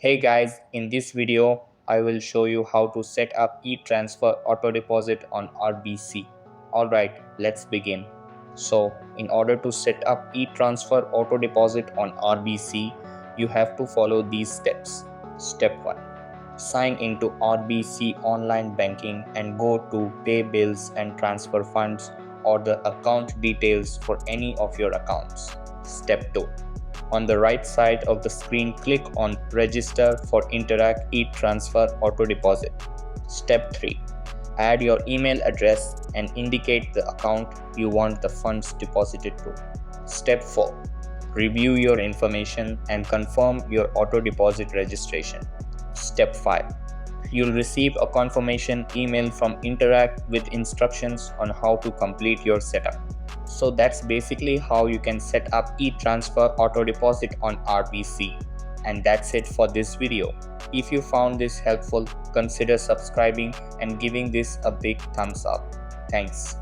Hey guys, in this video, I will show you how to set up e-transfer auto deposit on RBC. Alright, let's begin. So, in order to set up e-transfer auto deposit on RBC, you have to follow these steps. Step 1. Sign into RBC online banking and go to pay bills and transfer funds or the account details for any of your accounts. Step 2. On the right side of the screen, click on Register for Interact e-Transfer Auto Deposit. Step 3. Add your email address and indicate the account you want the funds deposited to. Step 4. Review your information and confirm your auto deposit registration. Step 5. You'll receive a confirmation email from Interact with instructions on how to complete your setup. So that's basically how you can set up e-transfer auto deposit on RBC. And that's it for this video. If you found this helpful, consider subscribing and giving this a big thumbs up. Thanks.